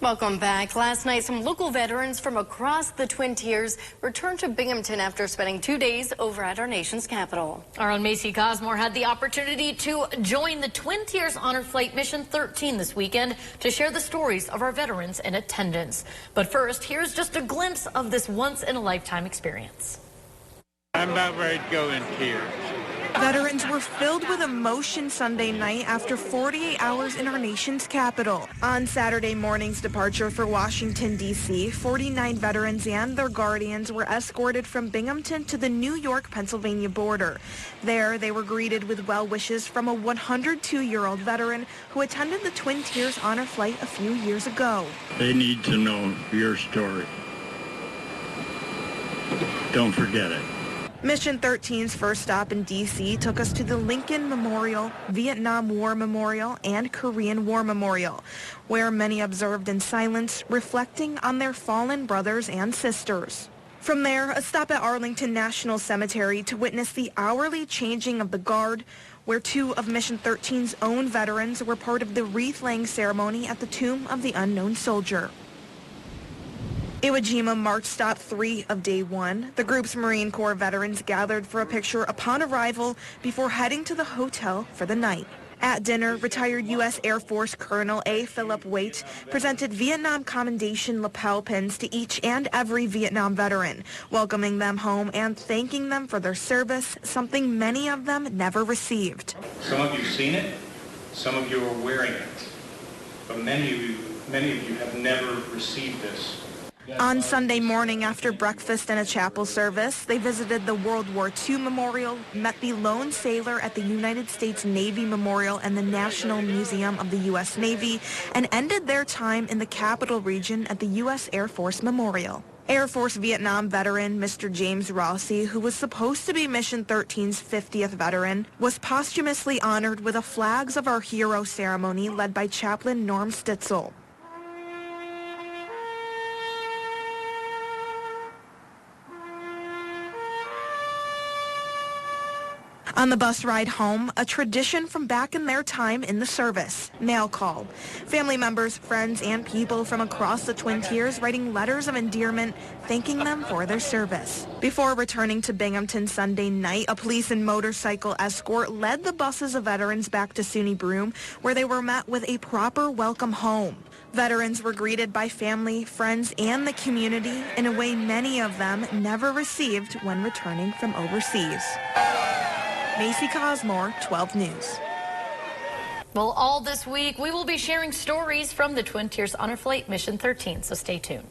Welcome back. Last night, some local veterans from across the Twin Tiers returned to Binghamton after spending 2 days over at our nation's capital. Our own Macy Cosmore had the opportunity to join the Twin Tiers Honor Flight Mission 13 this weekend to share the stories of our veterans in attendance. But first, here's just a glimpse of this once-in-a-lifetime experience. I'm about ready to go in tears. Veterans were filled with emotion Sunday night after 48 hours in our nation's capital. On Saturday morning's departure for Washington, D.C., 49 veterans and their guardians were escorted from Binghamton to the New York-Pennsylvania border. There, they were greeted with well wishes from a 102-year-old veteran who attended the Twin Tiers Honor Flight a few years ago. They need to know your story. Don't forget it. Mission 13's first stop in D.C. took us to the Lincoln Memorial, Vietnam War Memorial, and Korean War Memorial, where many observed in silence, reflecting on their fallen brothers and sisters. From there, a stop at Arlington National Cemetery to witness the hourly changing of the guard, where two of Mission 13's own veterans were part of the wreath-laying ceremony at the Tomb of the Unknown Soldier. Iwo Jima marked stop 3 of day 1. The group's Marine Corps veterans gathered for a picture upon arrival before heading to the hotel for the night. At dinner, retired U.S. Air Force Colonel A. Philip Waite presented Vietnam Commendation lapel pins to each and every Vietnam veteran, welcoming them home and thanking them for their service, something many of them never received. Some of you have seen it, some of you are wearing it, but many of you have never received this. On Sunday morning after breakfast and a chapel service, they visited the World War II Memorial, met the lone sailor at the United States Navy Memorial and the National Museum of the U.S. Navy, and ended their time in the Capital Region at the U.S. Air Force Memorial. Air Force Vietnam veteran Mr. James Rossi, who was supposed to be Mission 13's 50th veteran, was posthumously honored with a Flags of Our Hero ceremony led by Chaplain Norm Stitzel. On the bus ride home, a tradition from back in their time in the service, mail call. Family members, friends, and people from across the Twin Tiers writing letters of endearment, thanking them for their service. Before returning to Binghamton Sunday night, a police and motorcycle escort led the buses of veterans back to SUNY Broome, where they were met with a proper welcome home. Veterans were greeted by family, friends, and the community in a way many of them never received when returning from overseas. Macy Cosmore, 12 News. Well, all this week, we will be sharing stories from the Twin Tiers Honor Flight Mission 13, so stay tuned.